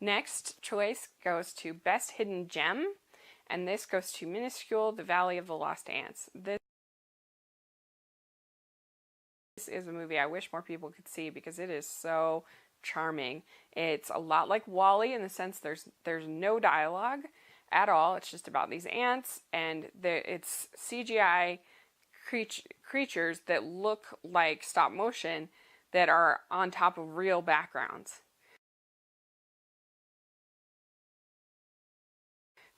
Next choice goes to Best Hidden Gem, and this goes to Minuscule, The Valley of the Lost Ants. This is a movie I wish more people could see because it is so charming. It's a lot like WALL-E in the sense there's no dialogue at all. It's just about these ants, and it's CGI creatures that look like stop motion that are on top of real backgrounds.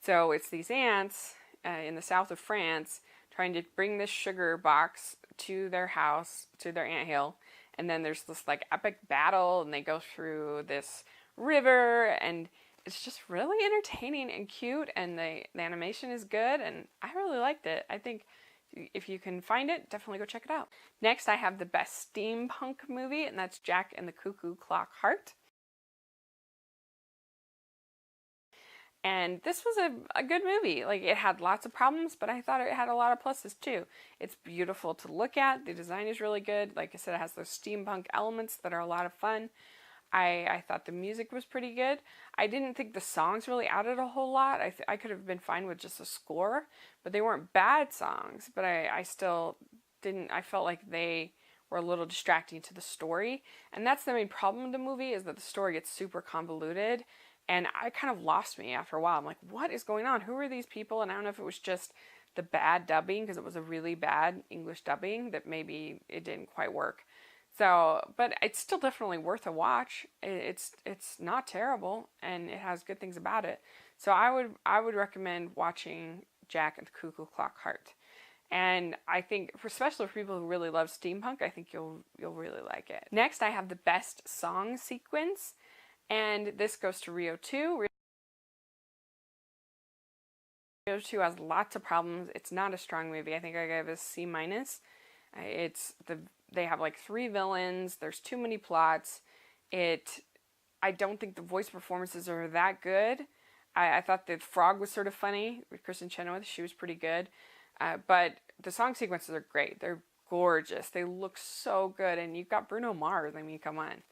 So it's these ants in the south of France trying to bring this sugar box to their house, to their anthill, and then there's this like epic battle, and they go through this river, and it's just really entertaining and cute, and the animation is good, and I really liked it. I think if you can find it, definitely go check it out. Next, I have the Best Steampunk movie, and that's Jack and the Cuckoo Clock Heart. And this was a good movie. Like, it had lots of problems, but I thought it had a lot of pluses too. It's beautiful to look at. The design is really good. Like I said, it has those steampunk elements that are a lot of fun. I thought the music was pretty good. I didn't think the songs really added a whole lot. I could have been fine with just a score, but they weren't bad songs. But I still didn't, I felt like they were a little distracting to the story. And that's the main problem with the movie, is that the story gets super convoluted. And I kind of lost me after a while. I'm like, what is going on? Who are these people? And I don't know if it was just the bad dubbing, because it was a really bad English dubbing, that maybe it didn't quite work. So, but it's still definitely worth a watch. It's not terrible, and it has good things about it. So I would recommend watching Jack and the Cuckoo Clock Heart. And I think, especially for people who really love steampunk, I think you'll really like it. Next, I have the Best Song Sequence, and this goes to Rio 2. Rio 2 has lots of problems. It's not a strong movie. I think I gave it a C-. They have like 3 villains. There's too many plots. I don't think the voice performances are that good. I thought the frog was sort of funny with Kristen Chenoweth. She was pretty good. But the song sequences are great. They're gorgeous. They look so good. And you've got Bruno Mars. I mean, come on.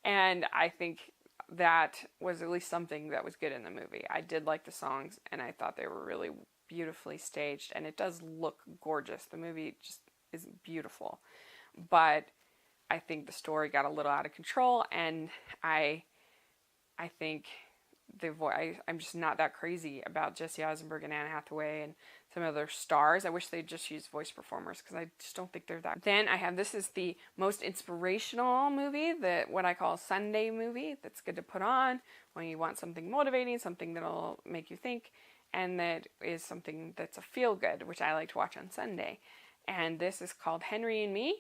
And I think that was at least something that was good in the movie. I did like the songs, and I thought they were really beautifully staged, and it does look gorgeous. The movie just is beautiful, but I think the story got a little out of control, and I think I'm just not that crazy about Jesse Eisenberg and Anne Hathaway and some other stars. I wish they'd just use voice performers, because I just don't think they're that. Then I have, this is the most inspirational movie, what I call a Sunday movie that's good to put on when you want something motivating, something that'll make you think, and that is something that's a feel-good, which I like to watch on Sunday. And this is called Henry and Me.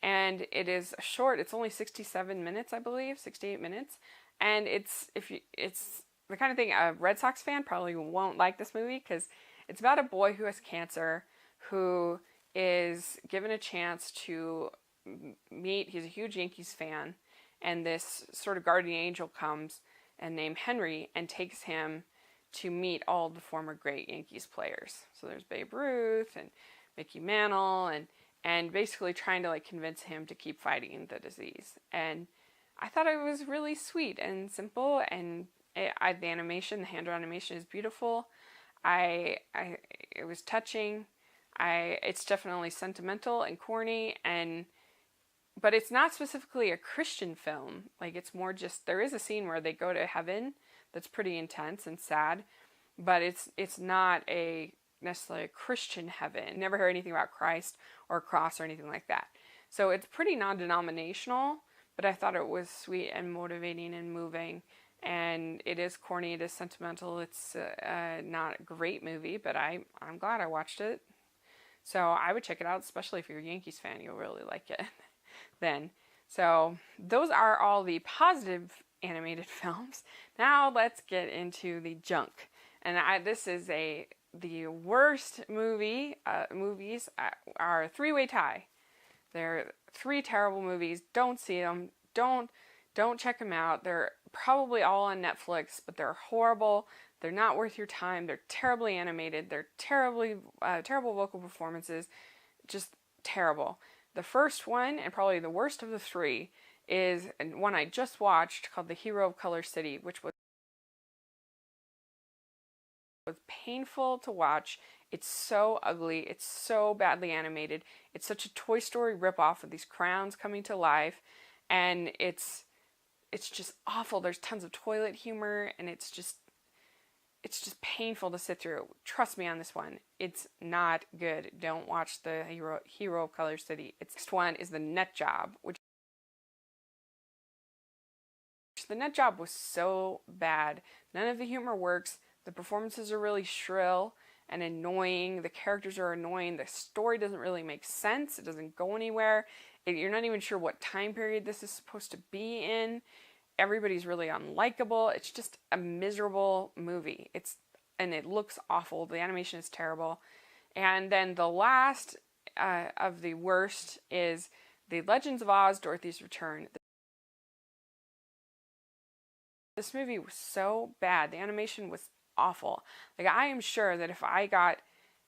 And it is short. It's only 67 minutes, I believe, 68 minutes. And it's the kind of thing a Red Sox fan probably won't like this movie, because it's about a boy who has cancer, who is given a chance to meet, he's a huge Yankees fan, and this sort of guardian angel comes and named Henry and takes him to meet all the former great Yankees players. So there's Babe Ruth and Mickey Mantle, and basically trying to like convince him to keep fighting the disease. And I thought it was really sweet and simple, and the animation, the hand-drawn animation is beautiful. It was touching. It's definitely sentimental and corny, but it's not specifically a Christian film. Like, it's more just, there is a scene where they go to heaven that's pretty intense and sad, but it's not necessarily a Christian heaven. Never heard anything about Christ or a cross or anything like that. So it's pretty non-denominational, but I thought it was sweet and motivating and moving. And it is corny, it is sentimental. It's not a great movie, but I'm glad I watched it. So I would check it out, especially if you're a Yankees fan. You'll really like it then. So those are all the positive animated films. Now let's get into the junk. And this is the worst movies are a 3-way tie. They're 3 terrible movies. Don't see them. Don't check them out. They're probably all on Netflix, but they're horrible. They're not worth your time. They're terribly animated. They're terrible vocal performances. Just terrible. The first one, and probably the worst of the three, is one I just watched called The Hero of Color City, which was painful to watch. It's so ugly. It's so badly animated. It's such a Toy Story ripoff of these crowns coming to life, and it's just awful. There's tons of toilet humor, and it's just painful to sit through. Trust me on this one. It's not good. Don't watch the Hero of Color City. Its next one is The Nut Job, which The Nut Job was so bad. None of the humor works. The performances are really shrill and annoying. The characters are annoying. The story doesn't really make sense. It doesn't go anywhere. You're not even sure what time period this is supposed to be in. Everybody's really unlikable. It's just a miserable movie. And it looks awful. The animation is terrible. And then the last of the worst is The Legends of Oz, Dorothy's Return. This movie was so bad. The animation was awful. Like, I am sure that if I got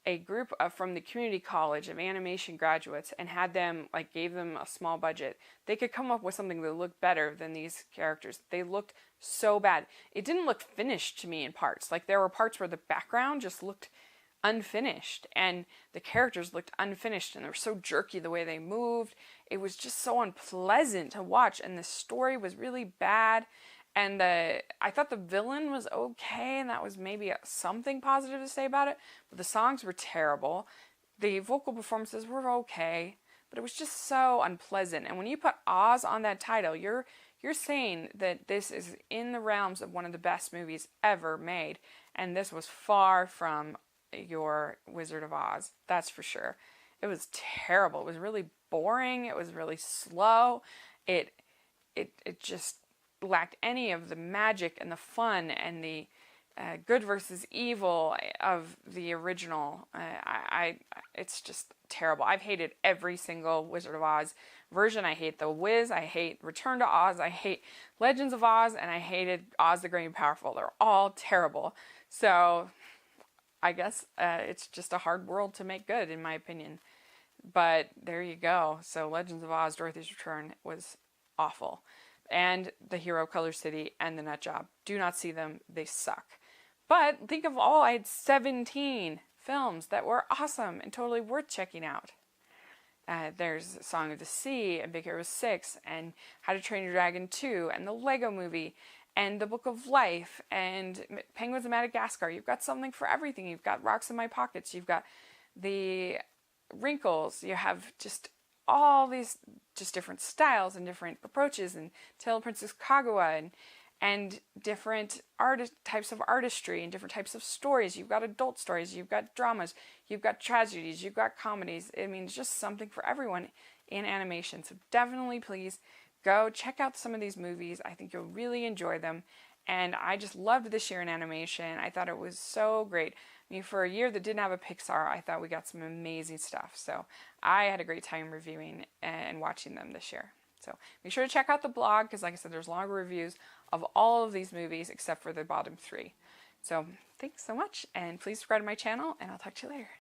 a group from the community college of animation graduates and had them, like, gave them a small budget, they could come up with something that looked better than these characters. They looked so bad. It didn't look finished to me in parts. Like, there were parts where the background just looked unfinished and the characters looked unfinished, and they were so jerky the way they moved. It was just so unpleasant to watch, and the story was really bad. And I thought the villain was okay, and that was maybe something positive to say about it. But the songs were terrible. The vocal performances were okay, but it was just so unpleasant. And when you put Oz on that title, you're saying that this is in the realms of one of the best movies ever made. And this was far from your Wizard of Oz, that's for sure. It was terrible. It was really boring. It was really slow. It just lacked any of the magic and the fun and the good versus evil of the original. It's just terrible. I've hated every single Wizard of Oz version. I hate The Wiz, I hate Return to Oz, I hate Legends of Oz, and I hated Oz the Great and Powerful. They're all terrible. So I guess it's just a hard world to make good, in my opinion. But there you go. So Legends of Oz, Dorothy's Return was awful. And The Hero of Color City and The Nut Job. Do not see them. They suck. But think of all, I had 17 films that were awesome and totally worth checking out. There's Song of the Sea, and Big Hero 6, and How to Train Your Dragon 2, and the Lego Movie, and The Book of Life, and Penguins of Madagascar. You've got something for everything. You've got Rocks in My Pockets. You've got the Wrinkles. You have just all these just different styles and different approaches, and Tale of Princess Kaguya, and different types of artistry and different types of stories. You've got adult stories, you've got dramas, you've got tragedies, you've got comedies. I mean, it's just something for everyone in animation. So definitely, please go check out some of these movies. I think you'll really enjoy them. And I just loved this year in animation. I thought it was so great. I mean, for a year that didn't have a Pixar, I thought we got some amazing stuff. So I had a great time reviewing and watching them this year. So make sure to check out the blog, because like I said, there's longer reviews of all of these movies except for the bottom 3. So thanks so much, and please subscribe to my channel, and I'll talk to you later.